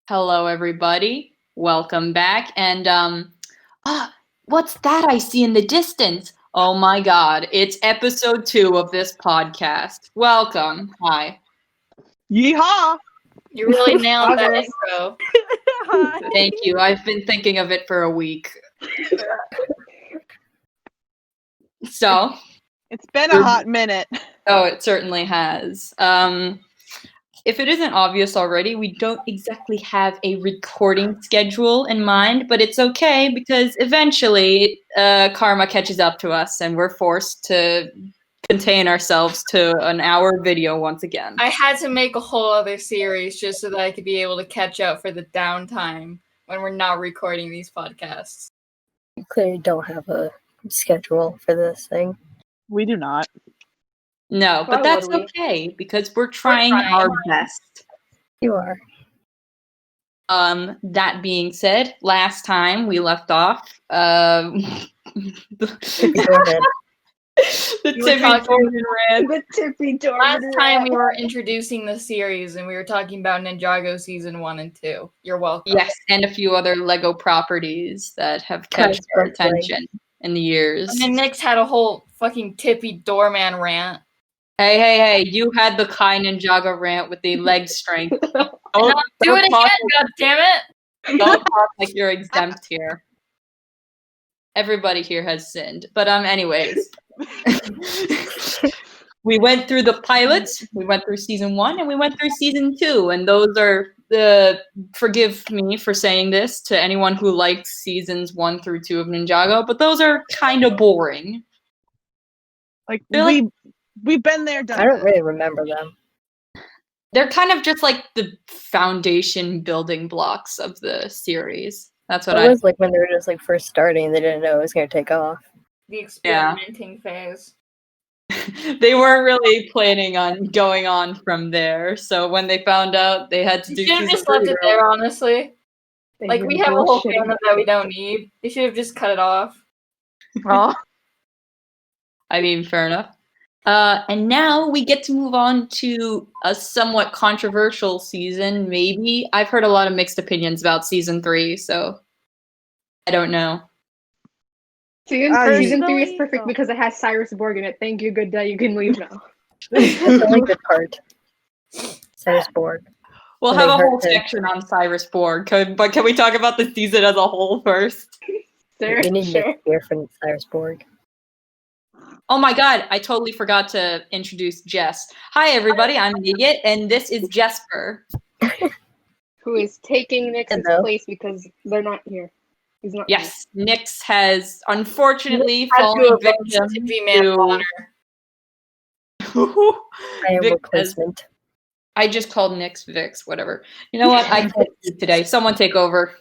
Hello, everybody. Welcome back. And what's that I see in the distance? Oh my God! It's episode 2 of this podcast. Welcome. Hi. Yeehaw! You really nailed that intro. Thank you. I've been thinking of it for a week. So. It's been a hot minute. Oh, it certainly has. If it isn't obvious already, we don't exactly have a recording schedule in mind, but it's okay because eventually karma catches up to us and we're forced to contain ourselves to an hour video once again. I had to make a whole other series just so that I could be able to catch up for the downtime when we're not recording these podcasts. You clearly don't have a schedule for this thing. We do not. No, but that's okay because we're trying our best. You are. That being said, last time we left off, the Tippy Dorman Last time we were introducing the series and we were talking about Ninjago season 1 and 2. You're welcome. Yes, and a few other Lego properties that have catched our attention in the years. And then Nix had a whole fucking Tippy Doorman rant. Hey, you had the Clyde Ninjago rant with the leg strength. Do it again, goddammit! Don't talk like you're exempt here. Everybody here has sinned. But anyways. We went through the pilots, we went through season 1, and we went through season 2, and those are forgive me for saying this to anyone who liked seasons 1 through 2 of Ninjago, but those are kind of boring. We've been there, done I don't really remember them. They're kind of just like the foundation building blocks of the series. That's what it was like when they were just like first starting, they didn't know it was going to take off. The experimenting phase. They weren't really planning on going on from there, so when they found out they had to do should have just left it there, honestly. Like, we have a whole fandom that we don't need. They should have just cut it off. Oh. I mean, fair enough. And now we get to move on to a somewhat controversial season, maybe. I've heard a lot of mixed opinions about season 3, so I don't know. Season 3 is perfect because it has Cyrus Borg in it. Thank you, good day, you can leave now. That's the only good part. Cyrus Borg. We'll have a whole section on Cyrus Borg, but can we talk about the season as a whole first? You need to hear from Cyrus Borg. Oh my God, I totally forgot to introduce Jess. Hi everybody, I'm Nigit, and this is Jesper. Who is taking Nix's place because they're not here. He's not here. Nix has unfortunately fallen victim to... I am replacement. I just called Nix Vix, whatever. You know what? I can't do today. Someone take over.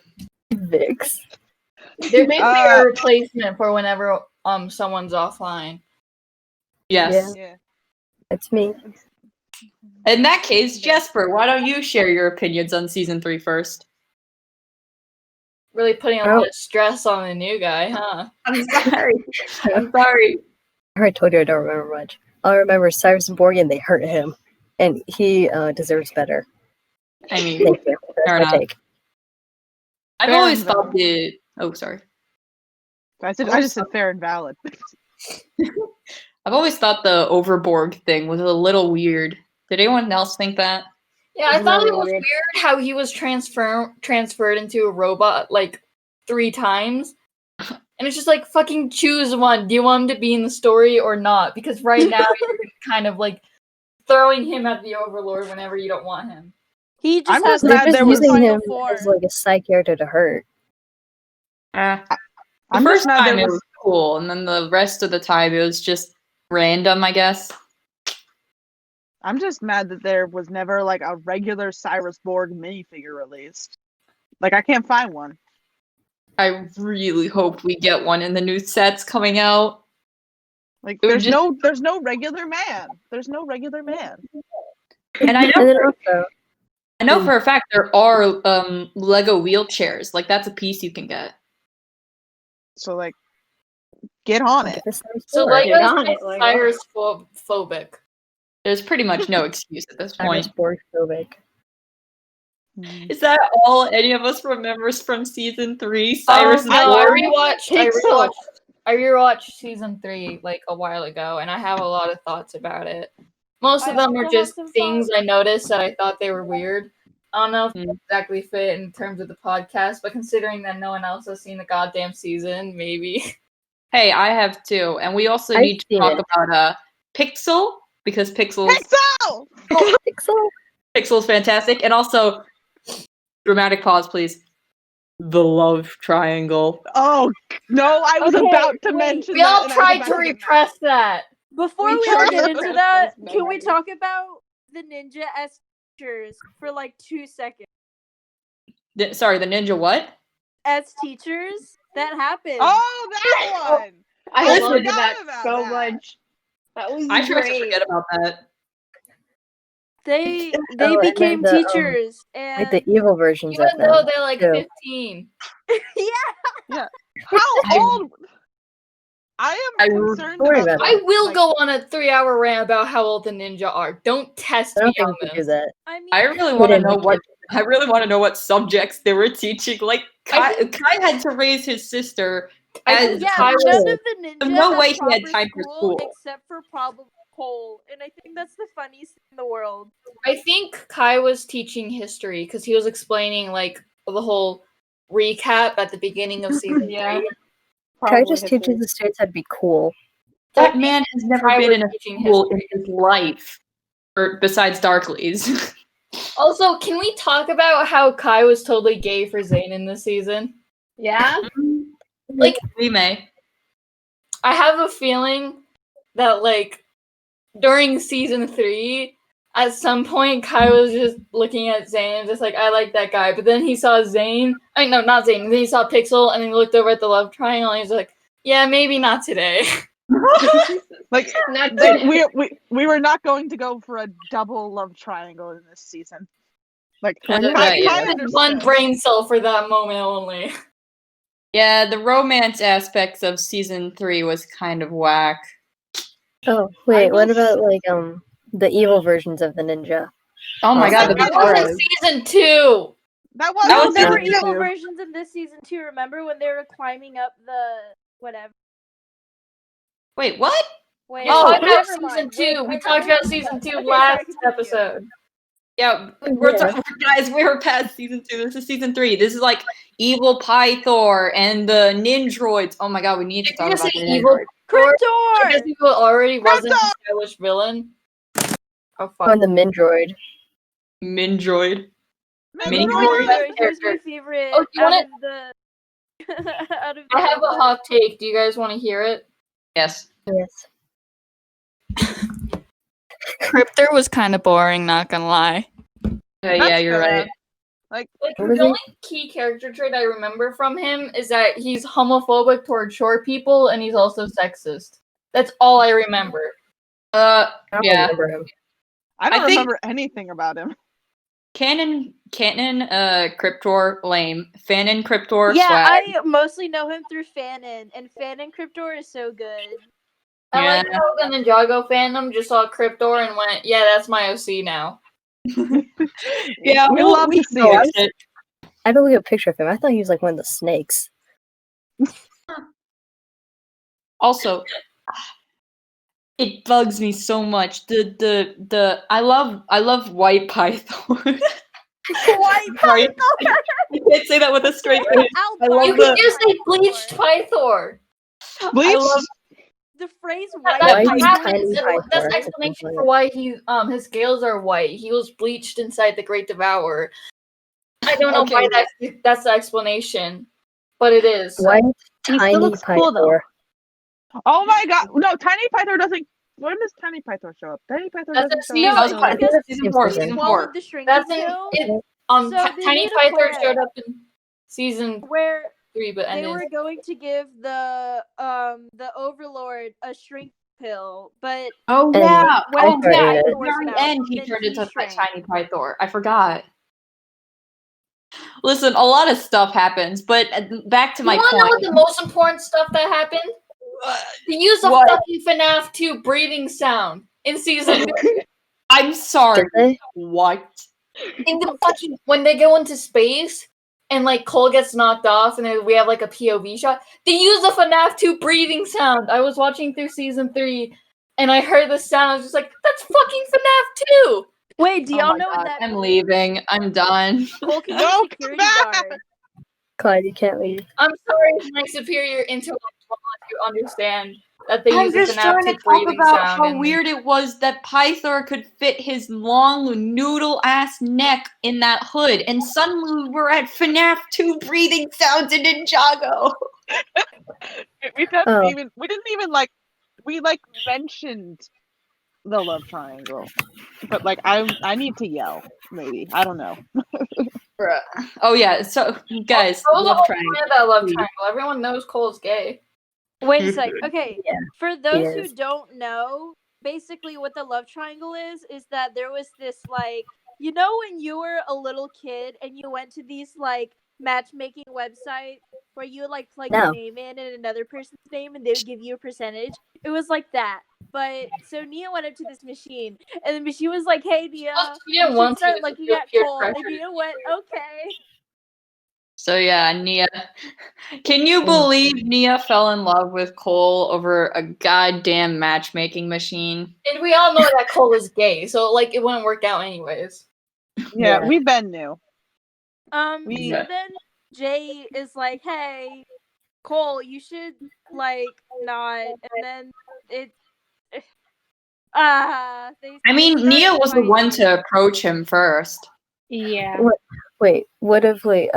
Vix. They're basically a replacement for whenever someone's offline. Yes. Yeah. It's me. In that case, Jesper, why don't you share your opinions on season 3 first? Really putting a lot of stress on the new guy, huh? I'm sorry. I already told you I don't remember much. All I remember Cyrus Borg and they hurt him. And he deserves better. I mean, thank you. Fair enough. I've always thought the... Oh, sorry. I just said fair and valid. I've always thought the Overborg thing was a little weird. Did anyone else think that? Yeah, I thought it was weird how he was transferred into a robot like 3 times. And it's just like, fucking choose one. Do you want him to be in the story or not? Because right now you're kind of like throwing him at the Overlord whenever you don't want him. He just has using him as like a side character to hurt. The first time it was cool, and then the rest of the time it was just random, I guess. I'm just mad that there was never like a regular Cyrus Borg minifigure released. Like, I can't find one. I really hope we get one in the new sets coming out. Like, there's no regular man. There's no regular man. And I know for a fact there are Lego wheelchairs. Like, that's a piece you can get. So, like, get on it. So, like, Cyrus phobic. There's pretty much no excuse at this point. Borg phobic. Is that all any of us remembers from season 3? Cyrus No, I Borg? rewatched season 3 like a while ago, and I have a lot of thoughts about it. Most of I them are also just have some things thoughts. I noticed that I thought they were weird. I don't know if Hmm. they exactly fit in terms of the podcast, but considering that no one else has seen the goddamn season, maybe. Hey, I have too, and we also I've need to seen talk it. about Pixel because Pixel's Pixel! Pixel? Pixel's fantastic, and also dramatic pause, please. The love triangle. Oh no, I was Okay, about to wait. mention We that. all and I was tried about to get mad. repress that. Before We we all tried get to into press that, those can we memories. talk about the ninja S teachers for like 2 seconds? Sorry, the ninja what? S teachers? That happened. Oh, that one! I Listen, loved forgot that about so that. much. That was I tried to great. forget about that. They Oh, and then became the, teachers Like and the evil versions of Even them. though they're like too. 15. yeah. How old? I am I- concerned Don't worry about. about I the, will like, go on a 3-hour rant about how old the ninja are. Don't test I me don't on think we do this. that. I mean, I really want to Hidden know what. Ninja. I really want to know what subjects they were teaching. Like I Kai had to raise his sister. I as think yeah, Kai was- none of the ninja There's no have way he had proper time for school. except for probably Cole, and I think that's the funniest thing in the world. I think Kai was teaching history because he was explaining like the whole recap at the beginning of season Yeah. 3. Kai just teaches the students how to be cool. That man has never Kai been was in a teaching school in history. his life, or besides Darkly's. Also, can we talk about how Kai was totally gay for Zayn in this season? Yeah? Like- we may. I have a feeling that like during season 3, at some point Kai was just looking at Zayn and just like, I like that guy. But then he saw Zayn. I mean, no, not Zayn. Then he saw Pixel and then he looked over at the love triangle and he's like, yeah, maybe not today. like Not like, good. we were not going to go for a double love triangle in this season. Like That's Kai right, yeah. understood. One brain cell for that moment only. Yeah, the romance aspects of season 3 was kind of whack. Oh, wait, will what about like the evil versions of the ninja? Oh my god, the That That was Vipara. in season 2. That was, That No, was there were season evil 2. versions in this season too. Remember when they were climbing up the whatever? Wait, what? Wait, We Oh, talked about never season mind. 2. Wait, We I talked remember about season 2 Okay, last sorry, continue. episode. Yeah, Yeah. guys, we're past season 2. This is season 3. This is like Evil Pythor and the Ninjroids. Oh my god, we need to talk You're about gonna the say evil Ninjroids. because Cryptor! people already wasn't Crypto! an established villain. Oh fuck. On the Mindroid. Mindroid. Mini Mini Droid. Droid. Who's my favorite Oh, do you out wanna- of the out of I have a the- hot take. Do you guys want to hear it? Yes. Yes. Cryptor was kind of boring, not gonna lie. Yeah, That's you're fair. right. Like, What was the he? only key character trait I remember from him is that he's homophobic toward short people and he's also sexist. That's all I remember. I don't Yeah. remember him. I don't I think- remember anything about him. Canon, Cryptor, lame. Fanon, Cryptor, Yeah, swag. I mostly know him through Fanon, and Fanon Cryptor is so good. I like Yeah. how the Ninjago fandom just saw Cryptor and went, yeah, that's my OC now. Yeah, we love to see know, it. I had to look at a picture of him. I thought he was like one of the snakes. Also, it bugs me so much. I love White Python. White Sorry, I can't say that with a straight face. I love You the- can just say bleached Pythor. Bleach? I love The phrase That- white White that- Python is tiny so Pythor. that's good. the explanation for why his scales are white. He was bleached inside the Great Devourer. I don't know why that's the explanation, but it is. White He still tiny looks cool, though. Pythor. Oh my god. No, Tiny Pythor doesn't. When does Tiny Pythor show up? Tiny Pythor That's doesn't a show No, up. it's No, fine. because Season 4. he Season swallowed 4. the shrinking That's in pill, it. So they Tiny made a Pythor plan. showed up in season where 3, but they ended. were going to give the Overlord a shrink pill, but Oh And yeah. when Oh Pythor yeah. ate At it. the very Forced out, end, he then turned he into a shrank. tiny Pythor. I forgot. Listen, a lot of stuff happens, but back to You my want to know what point. the most important stuff that happened? To use a What? fucking FNAF 2 breathing sound in season 3. I'm sorry. Did they? What? in the fucking when they go into space and like Cole gets knocked off and then we have like a POV shot, they use the FNAF 2 breathing sound. I was watching through season 3 and I heard the sound. I was just like, that's fucking FNAF 2. Wait, do Oh y'all my know God, what that I'm means? leaving. I'm done. Cole can No, be security guard. Clyde, you can't leave. I'm sorry, my superior intellectual, if you understand that they I'm use the just trying FNAF to 2 talk breathing about sound. how and- weird it was that Pythor could fit his long noodle-ass neck in that hood, and suddenly we're at FNAF 2 breathing sounds in Ninjago. We didn't even like mentioned the love triangle, but like I need to yell. Maybe I don't know. Bruh. Oh yeah, so guys, What was the love whole triangle. point of that love please. triangle? Everyone knows Cole's gay. Wait a sec. Okay, Yeah, for those who is. don't know, basically what the love triangle is that there was this like, you know, when you were a little kid and you went to these like matchmaking websites where you would like plug No. your name in and another person's name and they would give you a percentage. It was like that. But so Nia went up to this machine and the machine was like, "Hey Nia, She didn't you want should start to, looking she at peer Cole." And pressured. Nia went, "Okay." So yeah, Nia. Can you believe Nia fell in love with Cole over a goddamn matchmaking machine? And we all know that Cole is gay, so like it wouldn't work out anyways. Yeah, Yeah. we've been new. So Yeah. then Jay is like, "Hey, Cole, you should like not," and then it. I mean, Nia was the one to approach him first. Yeah. Wait, what if like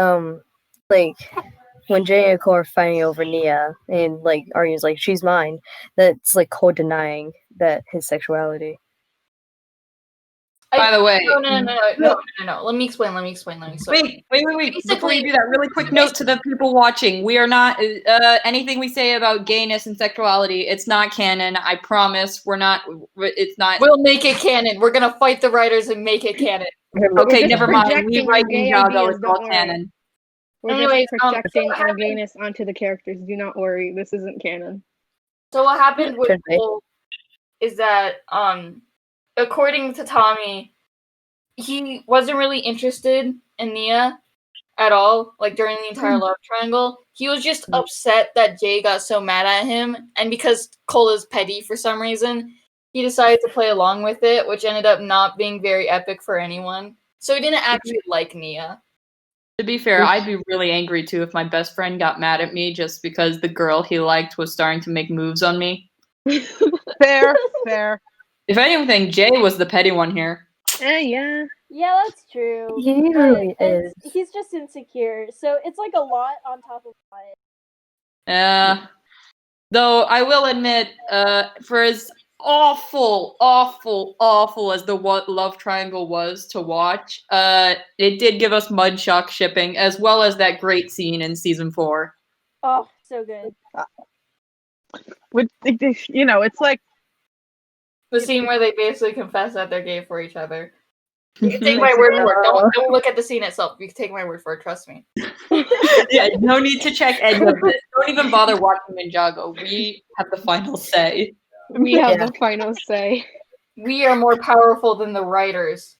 when Jay and Cole are fighting over Nia and like argues like she's mine, that's like Cole denying that his sexuality. By the way, No. Let me explain. wait. Before you Basically- do that, really quick note to the people watching: we are not anything we say about gayness and sexuality. It's not canon. I promise. We're not. It's not. We'll make it canon. We're gonna fight the writers and make it canon. Okay, just never mind. We projecting write our gay Ninjago. ideas, It's all don't worry. canon. We're Anyways, just projecting so our gayness onto the characters. Do not worry. This isn't canon. So what happened with Should be. Cole is that, according to Tommy, he wasn't really interested in Nia at all, like during the entire love triangle. He was just upset that Jay got so mad at him, and because Cole is petty for some reason, he decided to play along with it, which ended up not being very epic for anyone. So he didn't actually like Nia. To be fair, I'd be really angry too if my best friend got mad at me just because the girl he liked was starting to make moves on me. Fair. If anything, Jay was the petty one here. Yeah. Yeah, that's true. He But really is. He's just insecure, so it's like a lot on top of a lot. Though I will admit, for as awful as the love triangle was to watch, it did give us Mudshock shipping as well as that great scene in season 4. Oh, so good. It's like The scene where they basically confess that they're gay for each other. You can take my word for it. Don't look at the scene itself. You can take my word for it. Trust me. Yeah, no need to check any of this. Don't even bother watching Ninjago. We have the final say. We have the final say. We are more powerful than the writers.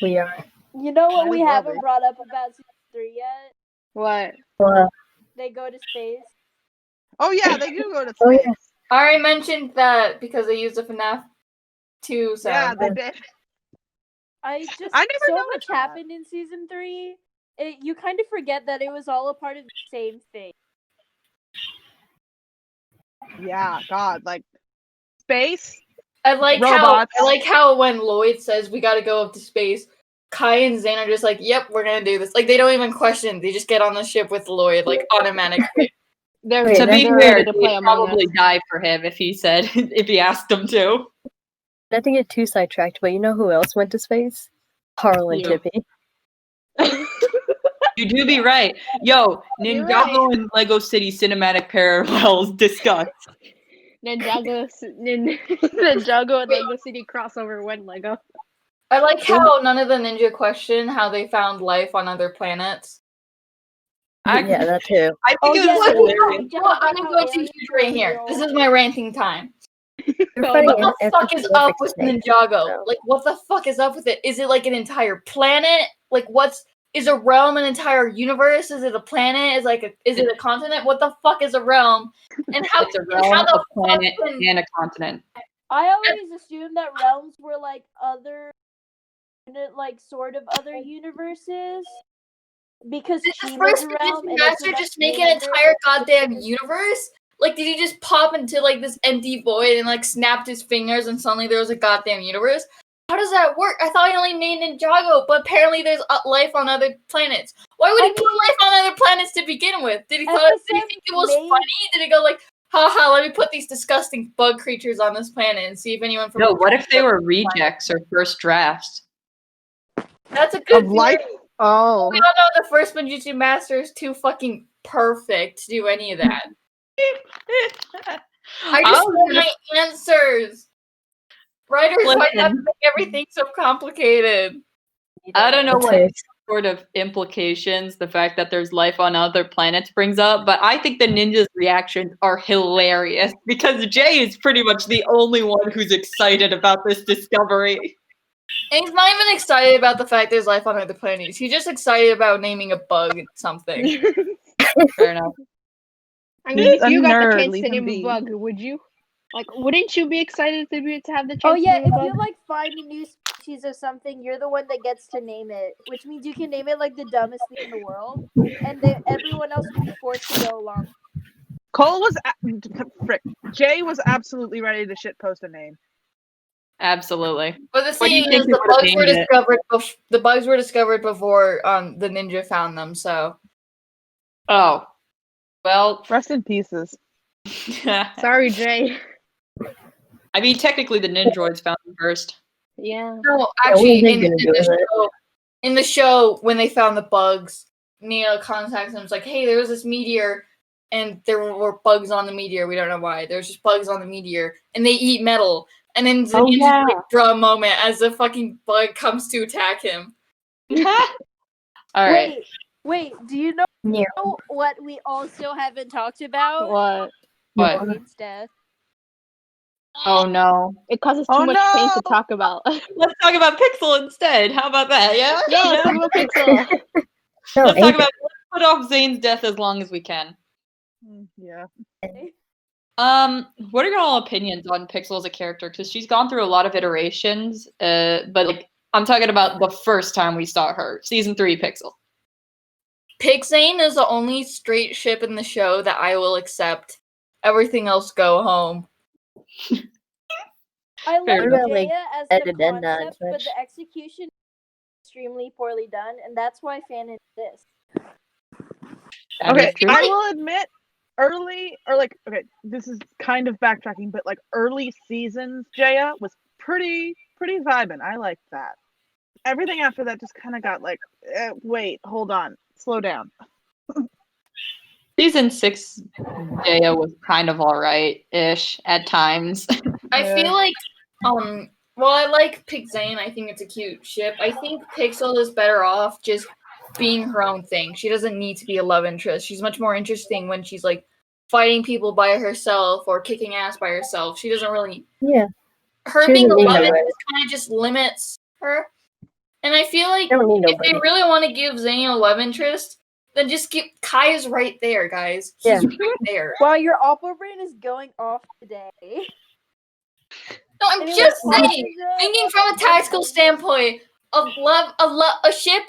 We are. You know what Might we as well haven't be. brought up about season 3 yet? What? Well, They go to space. oh yeah, they do go to Oh, space. yeah. I already mentioned that because they used the FNAF 2 Yeah, sound. they did. I never so noticed much that. happened in season 3. You kind of forget that it was all a part of the same thing. Yeah, God, like space. I like Robots. how when Lloyd says we gotta go up to space, Kai and Zane are just like, yep, we're gonna do this. Like they don't even question. They just get on the ship with Lloyd, like automatically. They're Wait, To be they're fair, ready to play he'd Among probably Us. die for him if he said if he asked him to. Not to get too sidetracked, but you know who else went to space? Carl and You. Tippy. You do be right. Yo, You're Ninjago and Lego City cinematic parallels discussed. Ninjago and Lego City crossover when Lego. I like how none of the ninja question how they found life on other planets. Yeah, that too. I think it was yeah, hilarious. I'm going to huge right here. This is my ranting time. What the fuck is up with Ninjago? Like, what the fuck is up with it? Is it like an entire planet? Like, is a realm an entire universe? Is it a planet? Is it a continent? What the fuck is a realm? And how it's a realm, a planet, and a continent. I always assumed that realms were like other, like sort of other universes. Because did the first Magician Master just make an entire goddamn universe? Like, did he just pop into like this empty void and like snapped his fingers and suddenly there was a goddamn universe? How does that work? I thought he only made Ninjago, but apparently there's life on other planets. Why would he put life on other planets to begin with? Did he think it was funny? Did he go like, haha, let me put these disgusting bug creatures on this planet and see if anyone from... No, what if they were rejects or first drafts? That's a good life. Oh. We all know the first Magician Master is too fucking perfect to do any of that. I just want my answers. Writers might have to make everything so complicated. I don't know what sort of implications the fact that there's life on other planets brings up, but I think the ninjas' reactions are hilarious because Jay is pretty much the only one who's excited about this discovery. And he's not even excited about the fact there's life on other planets. He's just excited about naming a bug something. Fair enough. I mean, if you got the chance to name a bug, would you? Like, wouldn't you be excited to have the chance to name a bug? Oh yeah, if you like find a new species of something, you're the one that gets to name it, which means you can name it like the dumbest thing in the world, and everyone else will be forced to go along. Cole was... Jay was absolutely ready to shitpost a name. Absolutely. But the thing is, the bugs were discovered before the ninja found them, so... Oh. Well... Rest in pieces. Sorry, Jay. I mean, technically the Ninjroids found them first. Yeah. No, actually, in the show, when they found the bugs, Neo contacts them. It's like, hey, there was this meteor, and there were bugs on the meteor. We don't know why. There's just bugs on the meteor, and they eat metal. And then Zenya's like, bruh moment as the fucking bug comes to attack him. All right. Wait, do you know what we also haven't talked about? What? Zane's death. Oh no. It causes too much pain to talk about. Let's talk about Pixel instead. How about that? Yeah? Yeah, let's talk about Pixel. Let's put off Zane's death as long as we can. Yeah. What are your all opinions on Pixel as a character? Because she's gone through a lot of iterations, but like I'm talking about the first time we saw her, season 3 Pixel. Zane is the only straight ship in the show that I will accept. Everything else go home. I love Jaya as the concept, but the execution is extremely poorly done, and that's why fan exists. Okay, I will admit, this is kind of backtracking, but like early seasons, Jaya was pretty vibing. I liked that. Everything after that just kind of got like, wait, hold on, slow down. Season 6 Jaya was kind of alright-ish at times. I feel like, while I like Zane, I think it's a cute ship. I think Pixel is better off just being her own thing. She doesn't need to be a love interest. She's much more interesting when she's like fighting people by herself or kicking ass by herself. She doesn't really... Yeah. Her being a love interest kind of just limits her. And I feel like if they really want to give Zane a love interest, then just give... Kai is right there, guys. He's right there. Wow, your Oppo brain is going off today. No, I'm just saying, thinking from a tactical standpoint, a ship,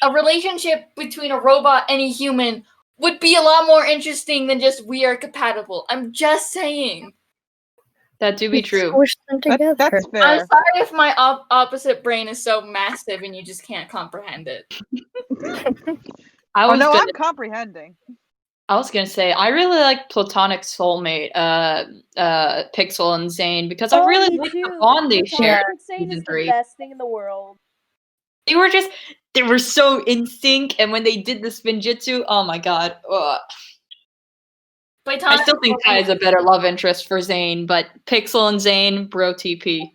a relationship between a robot and a human would be a lot more interesting than just we are compatible. I'm just saying. That do be true. That's fair. I'm sorry if my opposite brain is so massive and you just can't comprehend it. I'm comprehending. I was gonna say I really like platonic soulmate, Pixel and Zane because I really like the bond they shared. Zane is the best thing in the world. They were so in sync, and when they did the spinjitzu, oh my god. Ugh. I still think Kai is a better love interest for Zane, but Pixel and Zane, bro TP.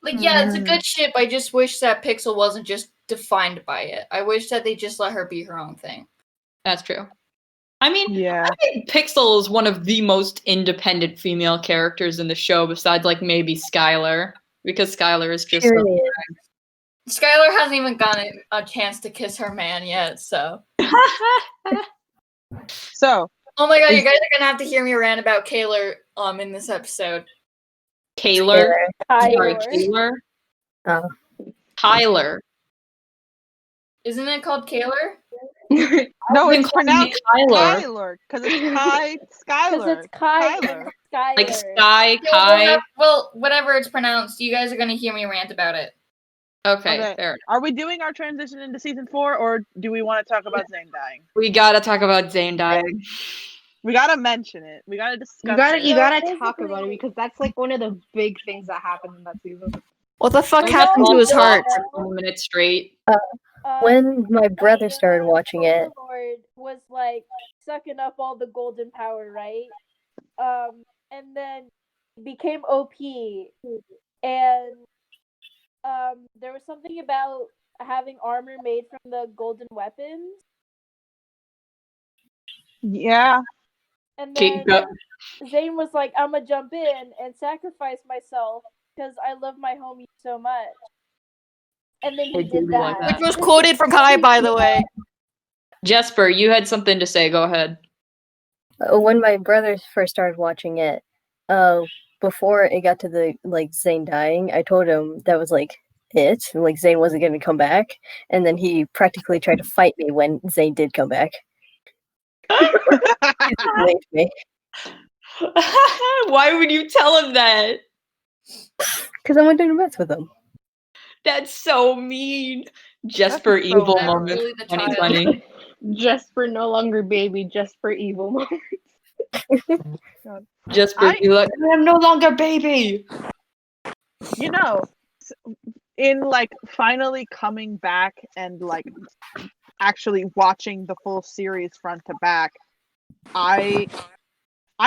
Like, yeah, it's a good ship. I just wish that Pixel wasn't just defined by it. I wish that they just let her be her own thing. That's true. I mean, Yeah. I think Pixel is one of the most independent female characters in the show, besides like maybe Skylar, because Skylar is just. Sure Skylar hasn't even gotten a chance to kiss her man yet, so. So. Oh my god, you guys are gonna have to hear me rant about Kaylor in this episode. Kaylor? Kyler. Kaylor? Oh. Tyler. Isn't it called Kaylor? No, it's pronounced Kyler. Kyler because it's Skylar. It's Kyler. Like Sky, Kai. Well, whatever it's pronounced, you guys are gonna hear me rant about it. Okay, fair enough. Are we doing our transition into season 4, or do we want to talk about Zane dying? We gotta talk about Zane dying. We gotta mention it. We gotta discuss. You gotta talk about it because that's like one of the big things that happened in that season. What the fuck happened to his heart? For 1 minute straight. When my brother started watching it, Lord was like sucking up all the golden power, right? And then became OP, and there was something about having armor made from the golden weapons. Yeah. And then Zane was like, "I'm gonna jump in and sacrifice myself because I love my homie so much." And then he did that. Which was quoted from Kai, by the way. Jesper, you had something to say. Go ahead. When my brother first started watching it, before it got to the like Zane dying, I told him that was like it. Like Zane wasn't going to come back, and then he practically tried to fight me when Zane did come back. He blamed me. Why would you tell him that? Because I wanted to mess with him. That's so mean. Jesper evil moment. Really the 2020. Jesper no longer baby, Jesper evil moment. Jesper be like, I'm no longer baby. You know, in like finally coming back and like actually watching the full series front to back, I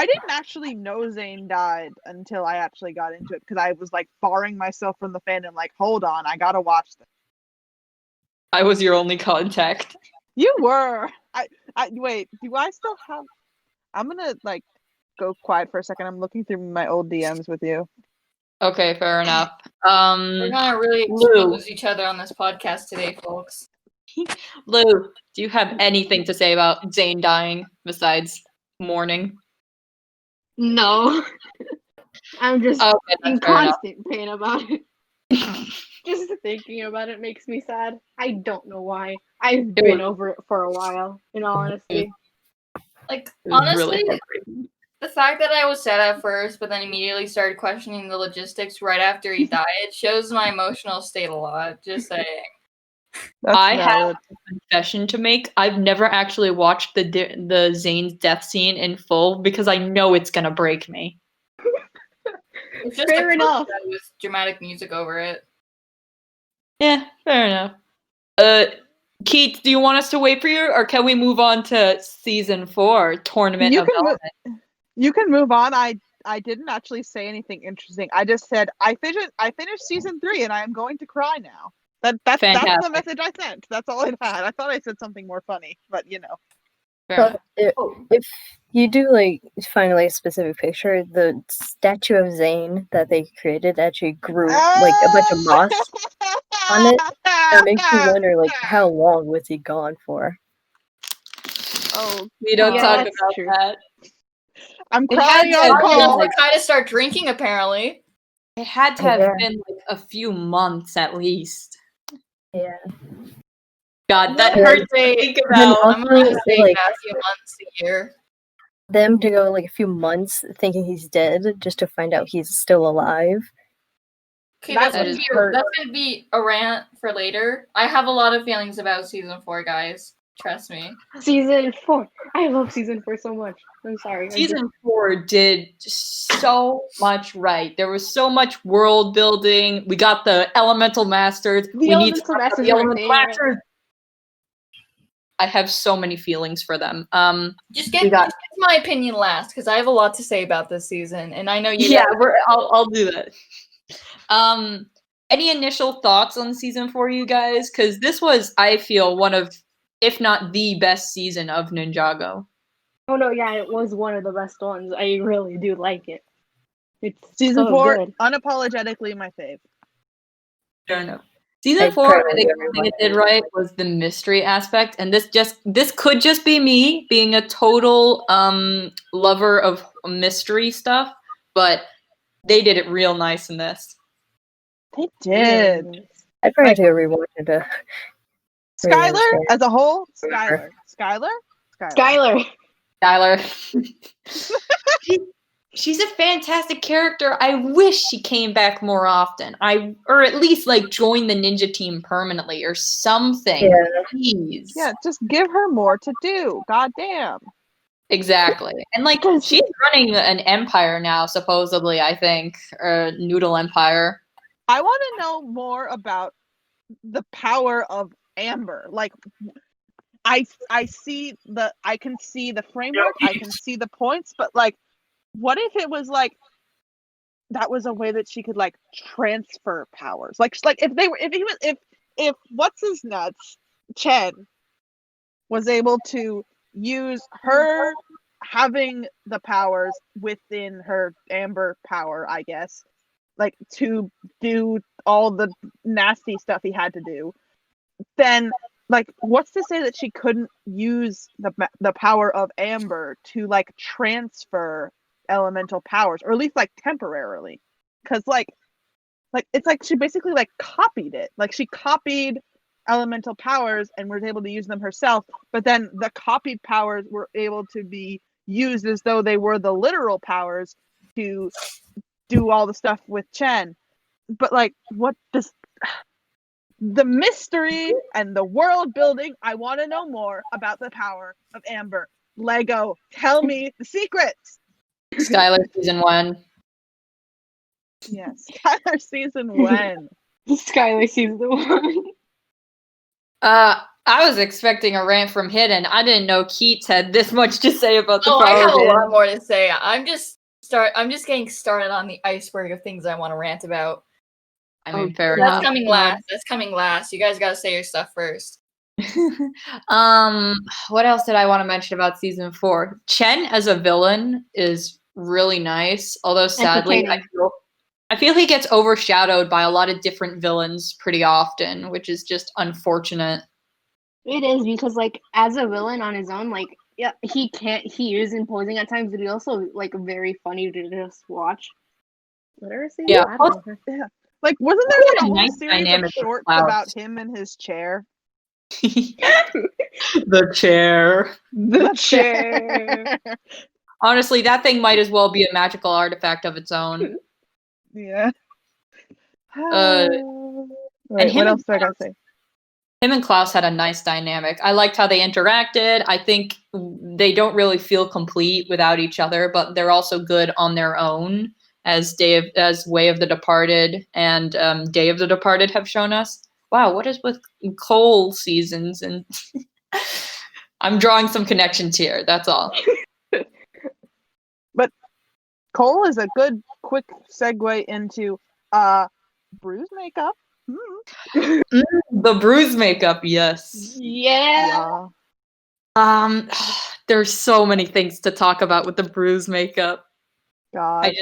didn't actually know Zane died until I actually got into it because I was like barring myself from the fandom, like, hold on, I gotta watch this. I was your only contact. You were. I wait, do I still have I'm gonna like go quiet for a second. I'm looking through my old DMs with you. Okay, fair enough. We're gonna really expose each other on this podcast today, folks. Lou, do you have anything to say about Zane dying besides mourning? No. I'm just in constant pain about it. Just thinking about it makes me sad. I don't know why. I've been over it for a while, in all honesty. Like, honestly, the fact that I was sad at first, but then immediately started questioning the logistics right after he died shows my emotional state a lot. Just saying. I have a confession to make. I've never actually watched the Zane's death scene in full because I know it's gonna break me. It's just fair enough. With dramatic music over it. Yeah, fair enough. Keith, do you want us to wait for you, or can we move on to season 4, Tournament of Element? You can move on. I didn't actually say anything interesting. I just said I finished season 3 and I am going to cry now. That's the message I sent. That's all it had. I thought I said something more funny, but you know. But if you do like find like a specific picture, the statue of Zane that they created actually grew like a bunch of moss on it. That makes you wonder like how long was he gone for? Oh, we don't talk about that. I'm crying on call. We're trying to start drinking apparently. It had to have been like a few months at least. Yeah. God, that hurts to think about. I'm gonna say like a few months a year. Them to go like a few months thinking he's dead just to find out he's still alive. Okay, that's gonna be a rant for later. I have a lot of feelings about season 4, guys. Trust me. Season 4. I love season 4 so much. I'm sorry. Season 4 did so much right. There was so much world building. We got the Elemental Masters. We need to talk about the Elemental Masters. I have so many feelings for them. Just get my opinion last, because I have a lot to say about this season, and I know you. Yeah, I'll do that. Any initial thoughts on season 4, you guys? Because this was, I feel, one of, if not the best season of Ninjago. Oh no, yeah, it was one of the best ones. I really do like it. It's Season so 4, good. unapologetically my fave. Fair enough. Season I'd 4, I probably think go one thing it rewatch did right was the mystery aspect, and this could just be me being a total lover of mystery stuff, but they did it real nice in this. They did. I'd probably Like- do a rewatch of the Skylar understand. as a whole, Skylar. Skylar. Skylar. She's a fantastic character. I wish she came back more often. Or at least like join the ninja team permanently or something. Yeah. Please. Yeah, just give her more to do. God damn. Exactly. And like she's running an empire now, supposedly, I think. Or Noodle Empire. I want to know more about the power of Amber. Like I can see the framework, I can see the points, but like what if it was like that was a way that she could like transfer powers? Like if what's his nuts, Chen, was able to use her having the powers within her Amber power, I guess, like to do all the nasty stuff he had to do, then like what's to say that she couldn't use the power of Amber to like transfer elemental powers, or at least like temporarily, because like it's like she basically like copied it, like she copied elemental powers and was able to use them herself, but then the copied powers were able to be used as though they were the literal powers to do all the stuff with Chen. But like what does the mystery and the world building, I want to know more about the power of Amber. Lego, tell me the secrets. Skylar season 1. Yes. Skylar season 1. Skylar season 1. I was expecting a rant from Hidden. I didn't know Keats had this much to say about the power. I have of a Amber. lot more to say. I'm just getting started on the iceberg of things I want to rant about. I mean, fair That's enough. coming last. That's coming last. You guys gotta say your stuff first. What else did I want to mention about season 4? Chen as a villain is really nice, although sadly I feel he gets overshadowed by a lot of different villains pretty often, which is just unfortunate. It is, because like as a villain on his own, like yeah, he is imposing at times, but he's also like very funny to just watch. Literacy? Yeah. I don't know. Yeah. Like wasn't there He like had a a whole nice series of dynamic with shorts Cloud. about him and his chair? The chair. The chair. Honestly, that thing might as well be a magical artifact of its own. Yeah. And Wait, what else do I gotta say? Him and Klaus had a nice dynamic. I liked how they interacted. I think they don't really feel complete without each other, but they're also good on their own, as Way of the Departed and Day of the Departed have shown us. Wow, what is with Cole seasons? And I'm drawing some connections here. That's all. But Cole is a good quick segue into bruise makeup. The bruise makeup, yes. Yeah. There's so many things to talk about with the bruise makeup. God.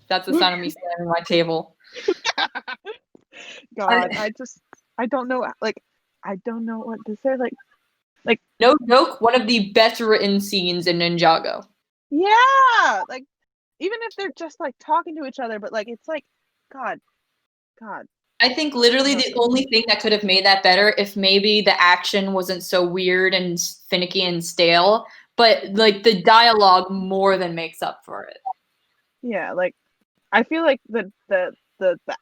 That's the sound of me slamming my table. God, I don't know, like, I don't know what to say, like no joke, one of the best written scenes in Ninjago. Yeah, like, even if they're just, like, talking to each other, but, like, it's like, God. I think literally the only thing that could have made that better if maybe the action wasn't so weird and finicky and stale, but, like, the dialogue more than makes up for it. Yeah, like, I feel like the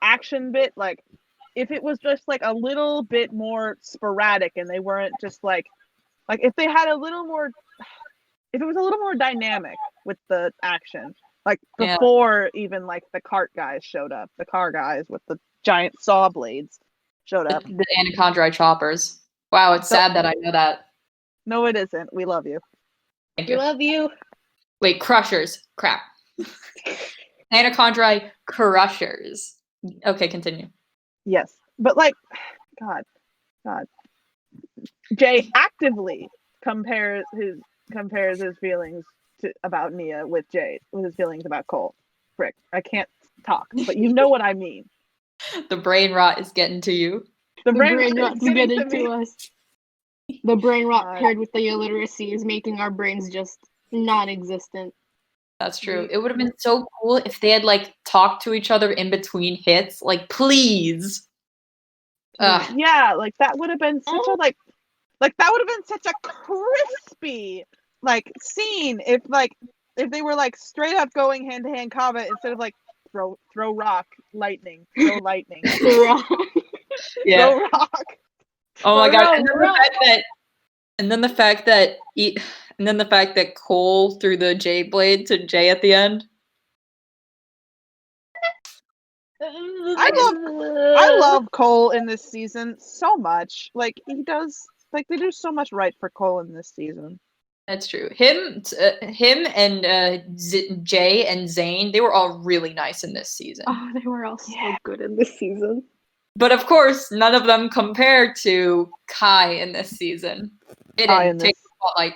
action bit, like, if it was just like a little bit more sporadic and they weren't just like if they had a little more, if it was a little more dynamic with the action, like before even like the cart guys showed up, the car guys with the giant saw blades showed up. The Anachondri choppers. Wow, it's sad that I know that. No, it isn't. We love you. Thank you. We love you. Wait, crushers. Crap. Anachondri crushers. Okay, continue. Yes, but like, God, Jay actively compares his feelings about Nia with Jade, with his feelings about Cole. Frick, I can't talk, but you know what I mean. The brain rot is getting to you. The brain brain rot rot's is getting getting to me. to us. The brain rot God. paired with the illiteracy is making our brains just non-existent. That's true. It would have been so cool if they had like talked to each other in between hits. Like, please. Yeah, like that would have been such a like that would have been such a crispy like scene if they were like straight up going hand to hand combat instead of like throw rock, lightning, throw lightning, Yeah. throw rock. Oh my god! Throw And then the fact that Cole threw the J blade to Jay at the end. I love Cole in this season so much. Like he does, like they do so much right for Cole in this season. That's true. Him and Jay and Zane, they were all really nice in this season. Oh, they were all so good in this season. But of course, none of them compared to Kai in this season. Hidden, take the spotlight.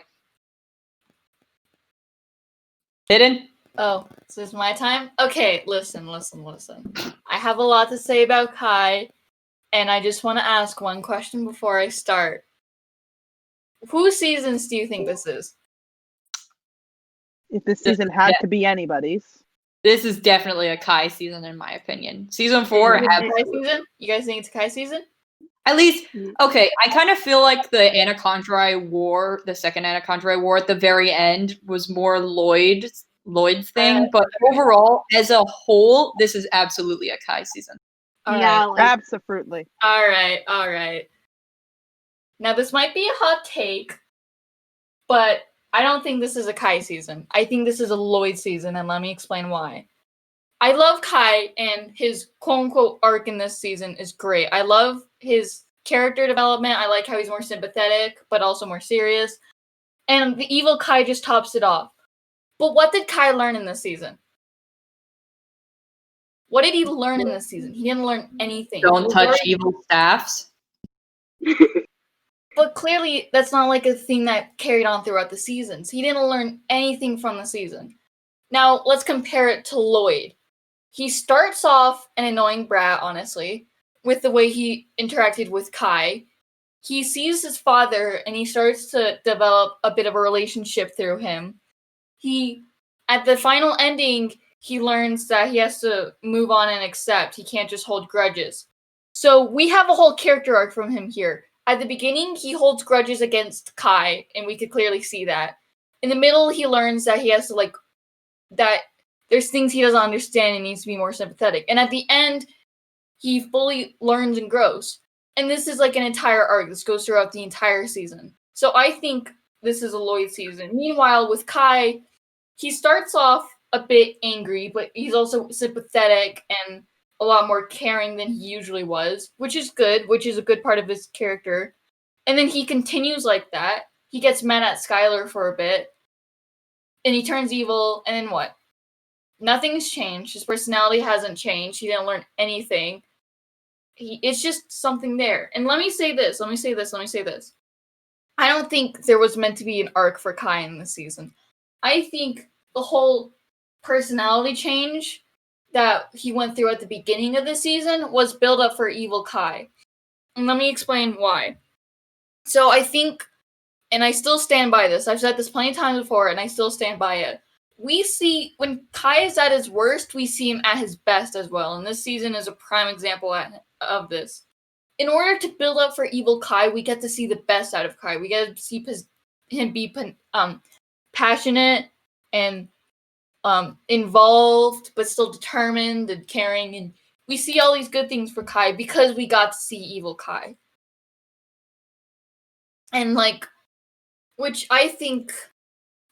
Hidden? Oh, so it's my time? Okay, listen. I have a lot to say about Kai, and I just want to ask one question before I start. Whose seasons do you think this is? If this season had to be anybody's. This is definitely a Kai season, in my opinion. Season 4 Kai season? You guys think it's a Kai season? At least, okay, I kind of feel like the Anacondri War, the second Anacondri War at the very end was more Lloyd's thing, but overall, as a whole, this is absolutely a Kai season. Absolutely. All right. Now, this might be a hot take, but I don't think this is a Kai season. I think this is a Lloyd season, and let me explain why. I love Kai, and his quote-unquote arc in this season is great. I love his character development. I like how he's more sympathetic, but also more serious. And the evil Kai just tops it off. But what did Kai learn in this season? What did he learn in this season? He didn't learn anything. Don't touch evil staffs. But clearly, that's not like a thing that carried on throughout the seasons. He didn't learn anything from the season. Now, let's compare it to Lloyd. He starts off an annoying brat, honestly, with the way he interacted with Kai. He sees his father, and he starts to develop a bit of a relationship through him. At the final ending, he learns that he has to move on and accept. He can't just hold grudges. So we have a whole character arc from him here. At the beginning, he holds grudges against Kai, and we could clearly see that. In the middle, he learns that he has to, that there's things he doesn't understand and needs to be more sympathetic. And at the end, he fully learns and grows. And this is like an entire arc. This goes throughout the entire season. So I think this is a Lloyd season. Meanwhile, with Kai, he starts off a bit angry, but he's also sympathetic and a lot more caring than he usually was, which is good, which is a good part of his character. And then he continues like that. He gets mad at Skylar for a bit, and he turns evil, and then what? Nothing's changed. His personality hasn't changed. He didn't learn anything. It's just something there. And let me say this. I don't think there was meant to be an arc for Kai in this season. I think the whole personality change that he went through at the beginning of the season was build up for evil Kai. And let me explain why. So I think, and I still stand by this, I've said this plenty of times before, and I still stand by it. We see, when Kai is at his worst, we see him at his best as well. And this season is a prime example of this. In order to build up for evil Kai, we get to see the best out of Kai. We get to see him be passionate and involved, but still determined and caring. And we see all these good things for Kai because we got to see evil Kai. And which I think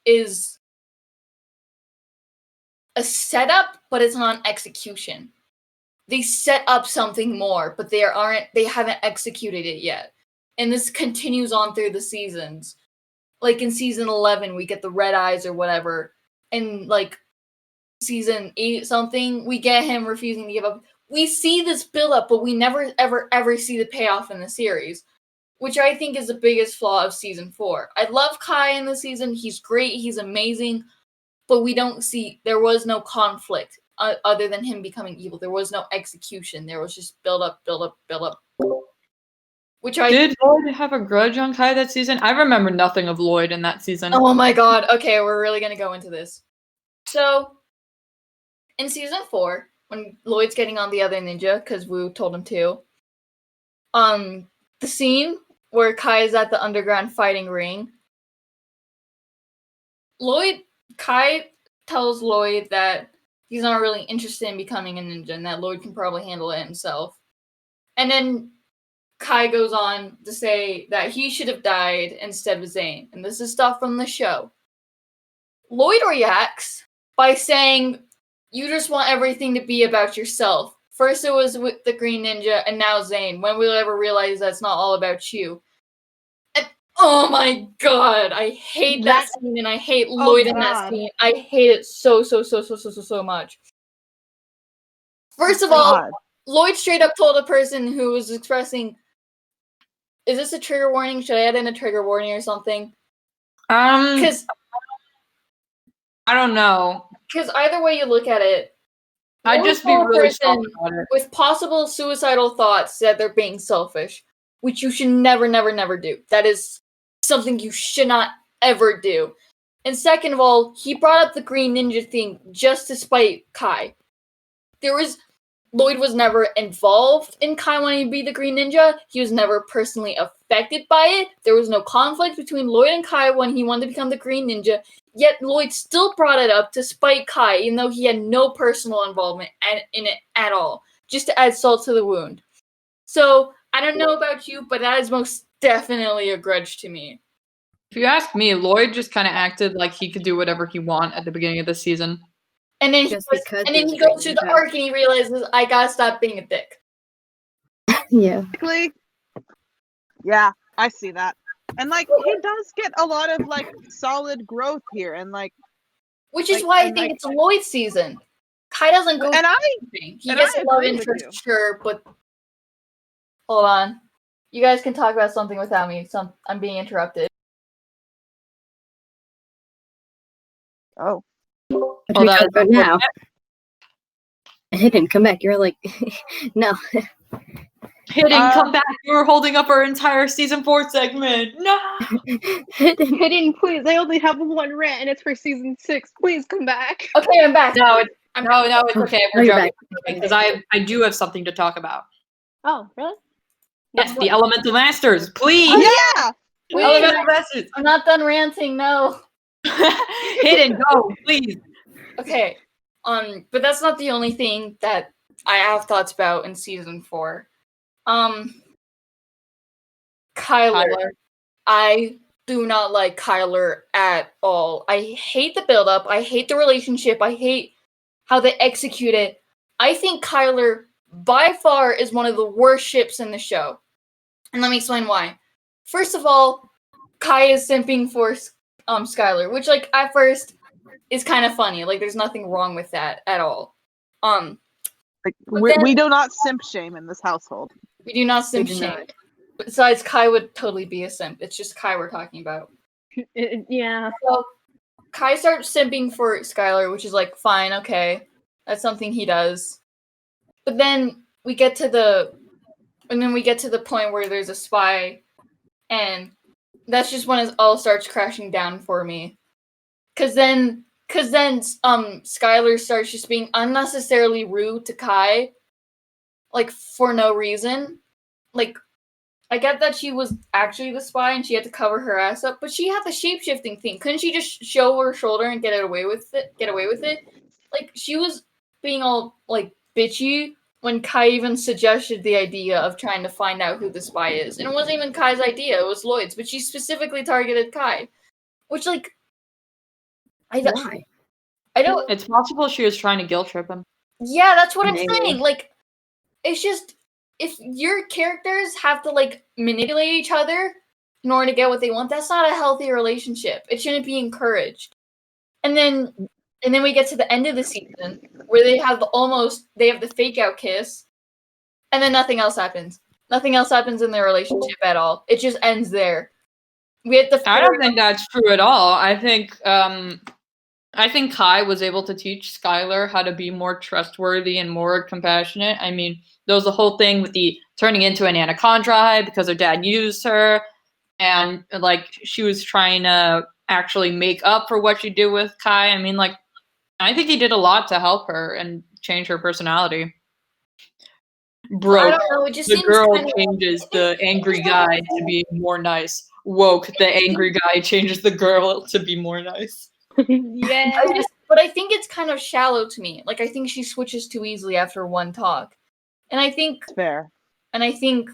is a setup, but it's not an execution. They set up something more, but they haven't executed it yet. And this continues on through the seasons. Like in season 11, we get the red eyes or whatever. And season 8 something, we get him refusing to give up. We see this build up, but we never ever see the payoff in the series. which I think is the biggest flaw of season 4. I love Kai in the season. He's great. He's amazing. But we don't see, there was no conflict other than him becoming evil. There was no execution. There was just build up. Which Did Lloyd have a grudge on Kai that season? I remember nothing of Lloyd in that season. Oh my god. Okay, we're really going to go into this. So, in season 4, when Lloyd's getting on the other ninja, because Wu told him to, the scene where Kai is at the underground fighting ring, Kai tells Lloyd that he's not really interested in becoming a ninja and that Lloyd can probably handle it himself. And then Kai goes on to say that he should have died instead of Zane. And this is stuff from the show. Lloyd reacts by saying, you just want everything to be about yourself. First it was with the Green Ninja, and now Zane. When will you ever realize that's not all about you? And, oh my god, I hate that scene, and I hate Lloyd in that scene. I hate it so much. First of all, Lloyd straight up told a person who was expressing, is this a trigger warning? Should I add in a trigger warning or something? Because I don't know. Because either way you look at it, I'd just be really strong about it. With possible suicidal thoughts that they're being selfish, which you should never do. That is something you should not ever do. And second of all, he brought up the Green Ninja thing just to spite Kai. Lloyd was never involved in Kai wanting to be the Green Ninja. He was never personally affected by it. There was no conflict between Lloyd and Kai when he wanted to become the Green Ninja. Yet Lloyd still brought it up to spite Kai, even though he had no personal involvement in it at all. Just to add salt to the wound. So, I don't know about you, but that is most definitely a grudge to me. If you ask me, Lloyd just kind of acted like he could do whatever he want at the beginning of the season. And then he goes through the arc and he realizes, I gotta stop being a dick. Yeah. Yeah, I see that. And, like, he does get a lot of, like, solid growth here. And, like... Which is why I think it's Lloyd's season. Kai doesn't go and he gets a love interest, sure, but... Hold on. You guys can talk about something without me. I'm being interrupted. Oh. What are we talking about now? Hidden, come back. You're like, no. Hidden, come back. You were holding up our entire season 4 segment. No! Hidden, please. I only have one rant and it's for season 6. Please come back. Okay, I'm back. No, it's okay. We're joking. Because I do have something to talk about. Oh, really? Yes, the Elemental Masters. Please! Oh, yeah! Wait, Elemental Masters. I'm not done ranting, no. Hidden, go, please. Okay, but that's not the only thing that I have thoughts about in season 4. Kyler. I do not like Kyler at all. I hate the build-up. I hate the relationship. I hate how they execute it. I think Kyler, by far, is one of the worst ships in the show. And let me explain why. First of all, Kai is simping for Skylar, which, like, at first is kind of funny. Like, there's nothing wrong with that at all. Like, we do not simp shame in this household. We do not simp shame. Besides, Kai would totally be a simp. It's just Kai we're talking about. Yeah. So, Kai starts simping for Skylar, which is like, fine, okay. That's something he does. But then we get to the point where there's a spy, and that's just when it all starts crashing down for me. Cause then Skylar starts just being unnecessarily rude to Kai, like, for no reason. Like, I get that she was actually the spy and she had to cover her ass up, but she had the shape-shifting thing. Couldn't she just show her shoulder and get away with it? Like, she was being all, like, bitchy when Kai even suggested the idea of trying to find out who the spy is. And it wasn't even Kai's idea, it was Lloyd's, but she specifically targeted Kai. Which, like, why? I don't... It's possible she was trying to guilt trip him. Yeah, that's what I'm saying. Like, it's just... If your characters have to, like, manipulate each other in order to get what they want, that's not a healthy relationship. It shouldn't be encouraged. And then we get to the end of the season where they have the fake out kiss, and then nothing else happens. Nothing else happens in their relationship at all. It just ends there. We have to. I don't think that's true at all. I think Kai was able to teach Skylar how to be more trustworthy and more compassionate. I mean, there was the whole thing with the turning into an anaconda because her dad used her, and like she was trying to actually make up for what she did with Kai. I mean, like, I think he did a lot to help her and change her personality. Bro, I don't know, it just the seems girl kinda- changes the angry guy to be more nice. Woke, the angry guy changes the girl to be more nice. Yeah. But I think it's kind of shallow to me. Like, I think she switches too easily after one talk. And I think Fair. And I think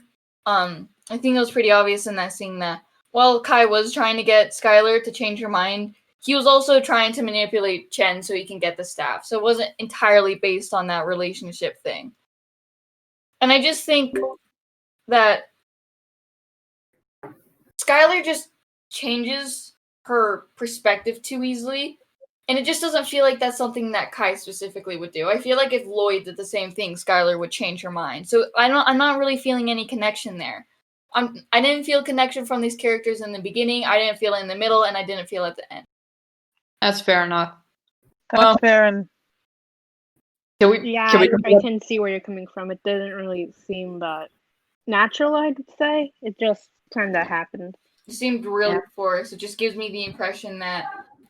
it was pretty obvious in that scene that while Kai was trying to get Skylar to change her mind, he was also trying to manipulate Chen so he can get the staff. So it wasn't entirely based on that relationship thing. And I just think that Skylar just changes her perspective too easily. And it just doesn't feel like that's something that Kai specifically would do. I feel like if Lloyd did the same thing, Skylar would change her mind. So I'm not really feeling any connection there. I didn't feel connection from these characters in the beginning. I didn't feel it in the middle, and I didn't feel it at the end. That's fair enough. That's fair. And Yeah, I can see where you're coming from. It doesn't really seem that natural, I'd say. It just kind of happened. It seemed really forced. It just gives me the impression that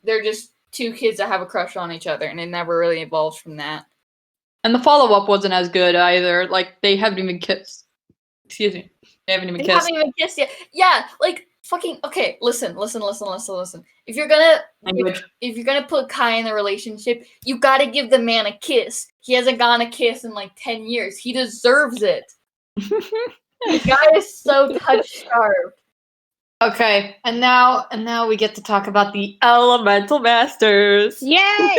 they're just two kids that have a crush on each other, and it never really evolves from that. And the follow-up wasn't as good either. Like, they haven't even kissed. Excuse me. They haven't even kissed. Haven't even kissed yet. Yeah, like, fucking, okay, listen. If you're gonna put Kai in the relationship, you gotta give the man a kiss. He hasn't gotten a kiss in like 10 years. He deserves it. The guy is so touch-starved. Okay, and now we get to talk about the Elemental Masters. Yay!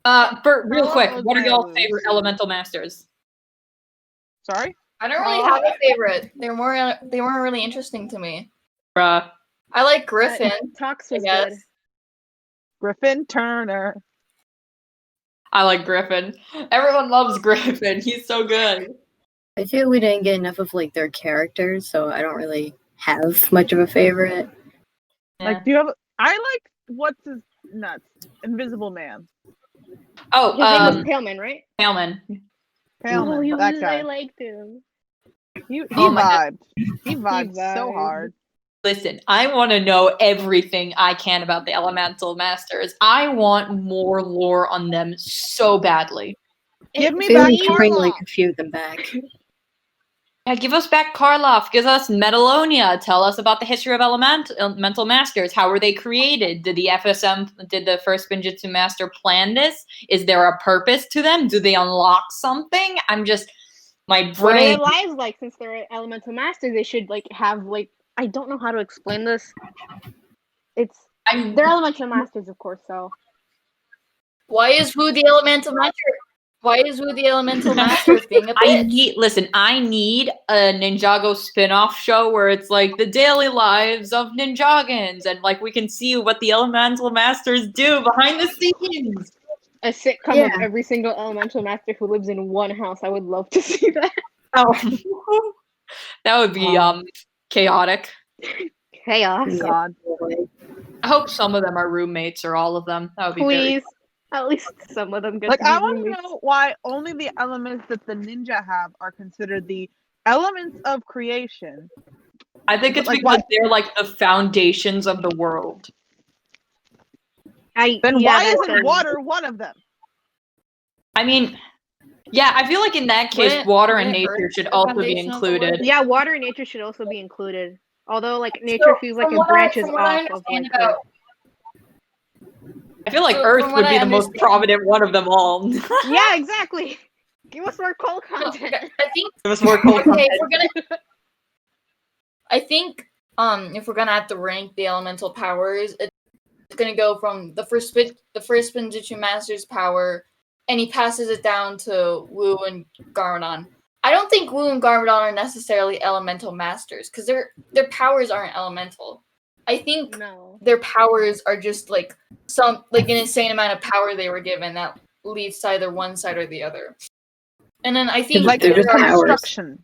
For real quick, what are y'all's favorite Elemental Masters? Sorry? I don't really have a favorite. They weren't really interesting to me. Bruh. I like Griffin. Tox was I good. guess. Griffin Turner. I like Griffin. Everyone loves Griffin. He's so good. I feel we didn't get enough of like their characters, so I don't really have much of a favorite. Like, do you have? I like what's his nuts? Invisible Man. Oh, His name was Paleman, right? Paleman. Paleman, that guy. I liked him. He Oh my vibed. He vibed so vibed. hard. Listen, I want to know everything I can about the Elemental Masters. I want more lore on them so badly. Give I me feel back we should bring like Karloff. a few of them back. Yeah, give us back Karloff. Give us Metalonia. Tell us about the history of Elemental Masters. How were they created? Did the first Spinjitzu Master plan this? Is there a purpose to them? Do they unlock something? My What are brain. their lives like? Since they're elemental masters, they should like have like I don't know how to explain this. They're elemental masters, of course. So Why is Wu the Elemental Master being a bitch? I need a Ninjago spin-off show where it's like the daily lives of Ninjagans and like we can see what the Elemental Masters do behind the scenes. a sitcom of every single elemental master who lives in one house. I would love to see that. Oh, that would be chaotic. Chaos. God. I hope some of them are roommates or all of them. That would be Please. At least some of them get Like, to be I want to roommates. know why only the elements that the ninja have are considered the elements of creation. I think it's Like, because what? they're like the foundations of the world. Then why isn't water one of them? I mean, yeah, I feel like in that case, water and wouldn't nature Earth should be the also be foundation of the world? included. Yeah, water and nature should also be included. Although, like, nature feels like it branches off of like. I feel like So, Earth from would what be I the most understand- prominent one of them all. Yeah, exactly. Give us more coal content. I think Give us more cool okay, content. if we're gonna have to rank the elemental powers, it's gonna go from the first Spinjitzu Master's power, and he passes it down to Wu and Garmadon. I don't think Wu and Garmadon are necessarily elemental masters because their powers aren't elemental. I think No. their powers are just like an insane amount of power they were given that leads to either one side or the other. And then I think Like they're just powers. destruction.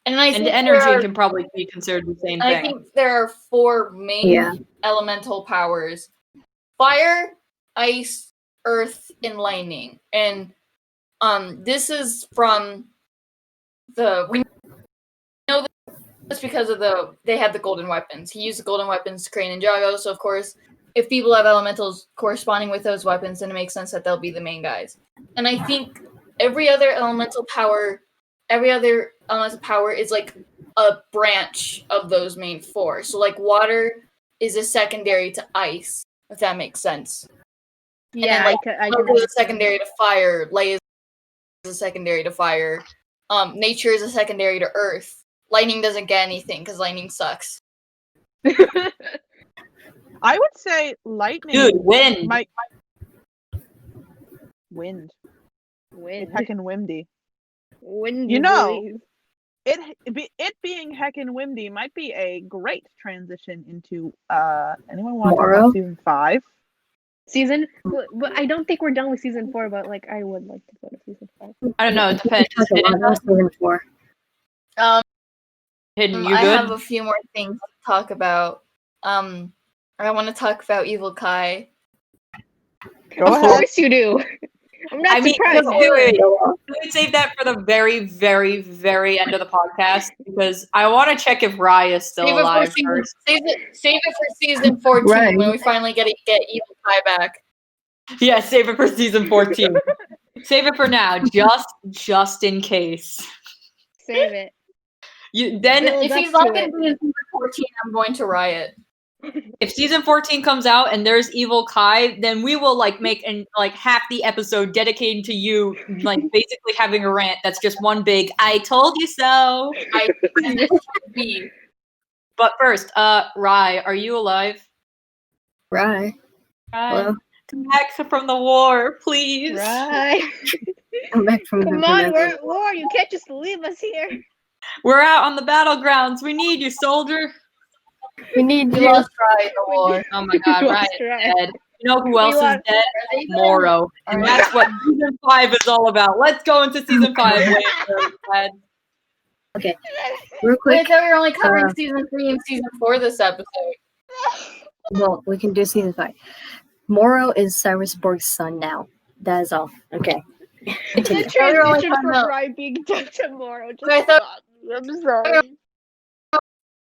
And I think energy can probably be considered the same thing. I think there are 4 main elemental powers: fire, ice, earth, and lightning. And this is from we know this because of they had the golden weapons. He used the golden weapons to create Ninjago, so of course, if people have elementals corresponding with those weapons, then it makes sense that they'll be the main guys. And I think every other elemental power is like a branch of those main 4. So like water is a secondary to ice, if that makes sense. Yeah, and then, like, is a secondary to fire. Lay is a secondary to fire. Nature is a secondary to earth. Lightning doesn't get anything because lightning sucks. I would say lightning. Dude, wind. Wind. Wind. Heckin' windy. Windy. You know, it being heckin' windy might be a great transition into anyone want to talk about season 5? But I don't think we're done with season 4. But like, I would like to go to season 5. I don't know. It depends. Season 4. Hidden, you I good? have a few more things to talk about. I want to talk about Evil Kai. Go Of ahead. course you do. I'm not surprised. Wait. Can we save that for the very, very, very end of the podcast? Because I want to check if Rai is still alive first. Save it for season 14 when we finally get Evil Kai back. Yeah, save it for season 14. Save it for now, just in case. Save it. If he's not going to be in season 14, I'm going to riot. If season 14 comes out and there's Evil Kai, then we will make half the episode dedicated to you, basically having a rant that's just one big "I told you so." But first, Rai, are you alive? Rai. Come back from the war, please. Rai. Come back from Come on, we're at war. You can't just leave us here. We're out on the battlegrounds. We need you, soldier. We need you. Lost Rai in the war. Oh my god, Rai is dead. You know who else is dead? Moro. And that's what season 5 is all about. Let's go into season 5 later. Okay. Real quick. I thought we were only covering season 3 and season 4 this episode. Well, we can do season 5. Moro is Cyrus Borg's son now. That is all. Okay. The transition from Rai being dead tomorrow. I'm sorry.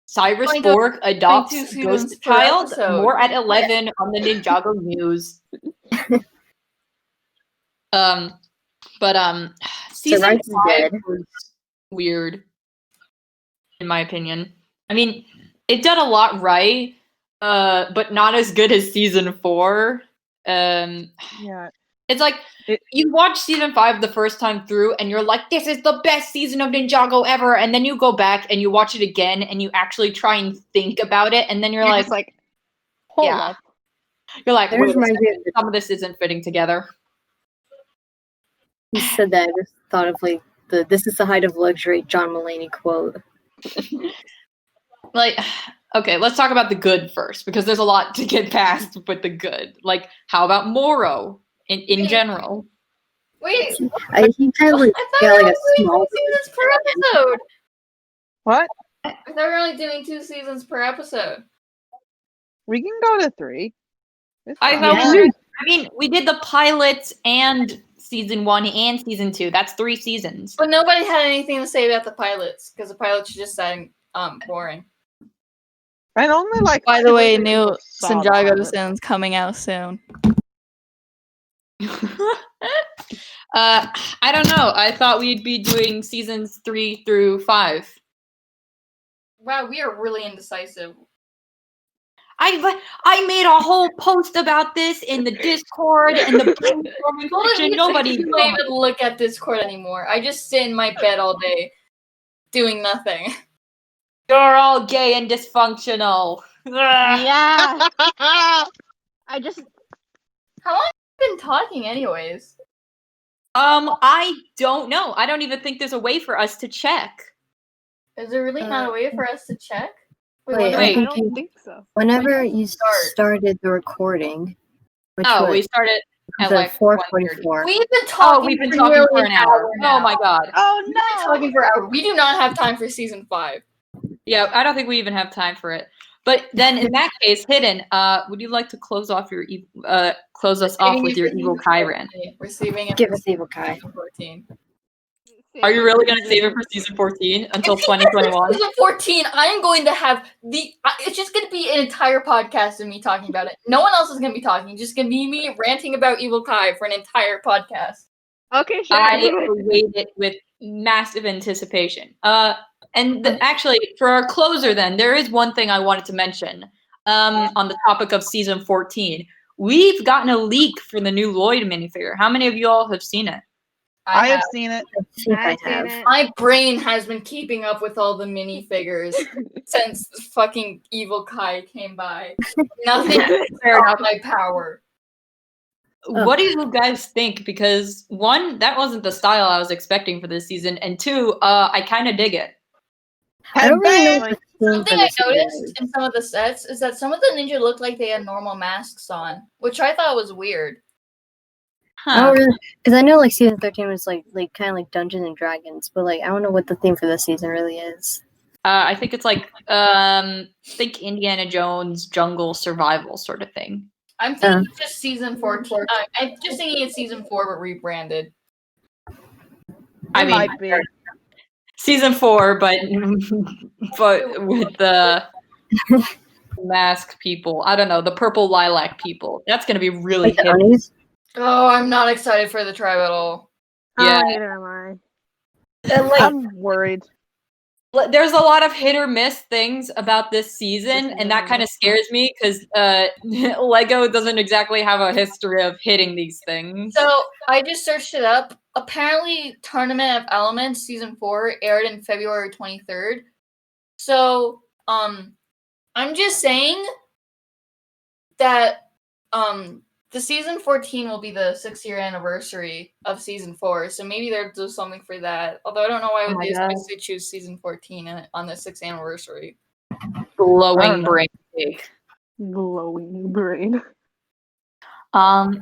Cyrus Borg adopts Ghost Child. More at 11 on the Ninjago news. Season 5 was weird, in my opinion. I mean, it did a lot right, but not as good as season 4. Yeah. It's like you watch season 5 the first time through and you're like, this is the best season of Ninjago ever. And then you go back and you watch it again and you actually try and think about it. And then you're like, hold up. You're like, wait, some of this isn't fitting together. He said that. I just thought of this is the height of luxury John Mulaney quote. Okay, let's talk about the good first because there's a lot to get past with the good. How about Moro? In general. Wait, he kind of got a small seasons per episode. What? I thought we were only doing 2 seasons per episode. We can go to 3. We did the pilots and season 1 and season 2. That's 3 seasons. But nobody had anything to say about the pilots because the pilots just sounded boring. And only By the way, new Ninjago sounds coming out soon. I don't know. I thought we'd be doing seasons 3 through 5. Wow, we are really indecisive. I made a whole post about this in the Discord and the brainstorming section. Nobody don't even look at Discord anymore. I just sit in my bed all day doing nothing. You're all gay and dysfunctional. Yeah. How long have you been talking anyways? I don't know. I don't even think there's a way for us to check. Is there really not a way for us to check? Wait, I don't think so. Whenever you started the recording, we started. at The like 4:44. We've been talking. we've been for talking nearly for an hour. now. Oh my god. Oh We've been talking no! for an hour. We do not have time for season 5. Yeah, I don't think we even have time for it. But then, in that case, Hidden, would you like to close us off with your evil Kai rant? Receiving it. Give us evil Kai. 14. Are you really gonna save it for season 14 until 2021? Season 14, I'm going to have it's just going to be an entire podcast of me talking about it. No one else is going to be talking. It's just going to be me ranting about Evil Kai for an entire podcast. Okay, sure. I await it with massive anticipation. Actually, for our closer, then there is one thing I wanted to mention. On the topic of season 14, we've gotten a leak for the new Lloyd minifigure. How many of you all have seen it? I have seen it. I have. My brain has been keeping up with all the minifigures since fucking Evil Kai came by. Nothing fair out my power. What do you guys think? Because one, that wasn't the style I was expecting for this season, and two, I kind of dig it. I don't really know what the theme Something for I this season noticed is. in some of the sets is that some of the ninja looked like they had normal masks on, which I thought was weird. I don't really, because I know like season 13 was like kind of like Dungeons and Dragons, but like I don't know what the theme for this season really is. I think it's like think Indiana Jones jungle survival sort of thing. I'm thinking just season 14. I'm just thinking it's season 4 but rebranded. I mean, Might be. season 4, but with the mask people. I don't know, the purple lilac people. That's gonna be really Like the hip. Unis? Oh, I'm not excited for the tribe at all. Yeah. Oh, neither am I. And like, I'm worried. there's a lot of hit or miss things about this season, and that kind of scares me because Lego doesn't exactly have a history of hitting these things. So I just searched it up. Apparently, Tournament of Elements season 4 aired in February 23rd. So I'm just saying that the season 14 will be the 6-year anniversary of season 4, so maybe they'll do something for that. Although I don't know why would they especially choose season 14 on the 6th anniversary. Glowing brain cake. Glowing brain.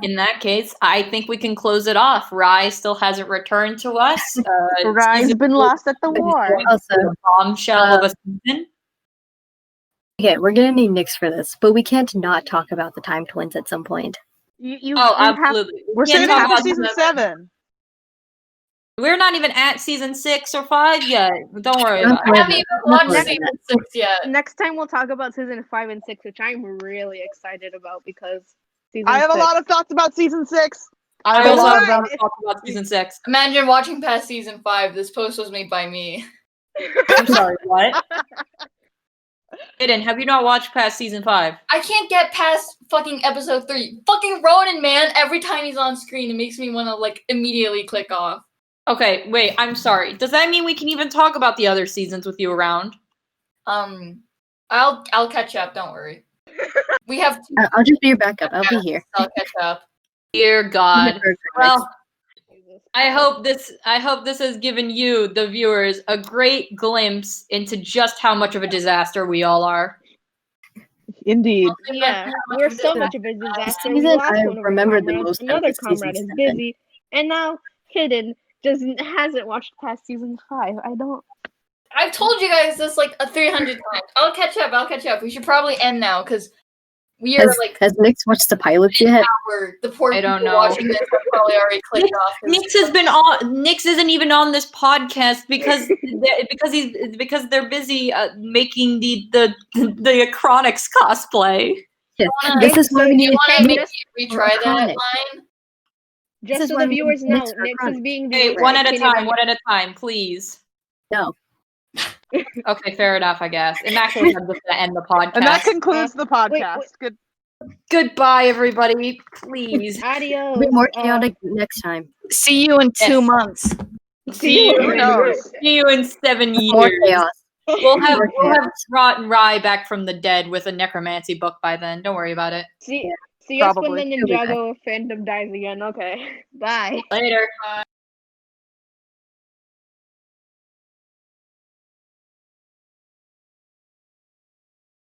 In that case, I think we can close it off. Rye still hasn't returned to us. Rye's been lost at the war. Also, Bombshell of a season. okay, we're gonna need Nyx for this, but we can't not talk about the Time Twins at some point. You Oh, have- absolutely. We're We can't saving talk it for about season 7. We're not even at season 6 or 5 yet. Don't worry Don't about I it. worry haven't even Not watched really season 6 yet. Next time we'll talk about season 5 and 6, which I'm really excited about because season I have a 6 lot of thoughts about season 6. I I have a also lot have of a lot to talk about season 6. Imagine watching past season 5. This post was made by me. I'm sorry, what? Hidden, have you not watched past season 5? I can't get past fucking episode 3. Fucking Ronan, man. Every time he's on screen, it makes me want to like immediately click off. Okay, wait, I'm sorry. Does that mean we can even talk about the other seasons with you around? I'll catch up. Don't worry. We have. I'll just be your backup. I'll be here. I'll catch up. Dear God. Well, Well, I hope this has given you, the viewers, a great glimpse into just how much of a disaster we all are. Indeed. Yeah, we're so much of a disaster. season We lost I one of our remember the comrades, most out of another is season comrade is 7. busy, and now Hidden hasn't watched past season 5. I don't. I've told you guys this like 300 times. I'll catch up. We should probably end now because we are like Has Nyx watched the pilots yet? the poor I don't people know. watching this have probably already clicked off. Nix isn't even on this podcast because they're busy making the Acronix cosplay. Yes. Wanna- This is why we need You want to maybe Nyx. retry that Iconic. line? Just is so why the we need viewers know, Nyx for Nyx Chronic. is being Hey, the one at a time, please. No. Okay, fair enough, I guess. In that case, I'm just gonna end the podcast. And that concludes the podcast. wait. Good. Goodbye, everybody. Please. Adios. It'll be more chaotic next time. See you in 2 Yes. months. See you. Who knows? See you in 7 More years. chaos. We'll have More Rot and Rye back from the dead with a necromancy book by then. Don't worry about it. See us when Probably. the Ninjago fandom dies again. Okay. Bye. Later.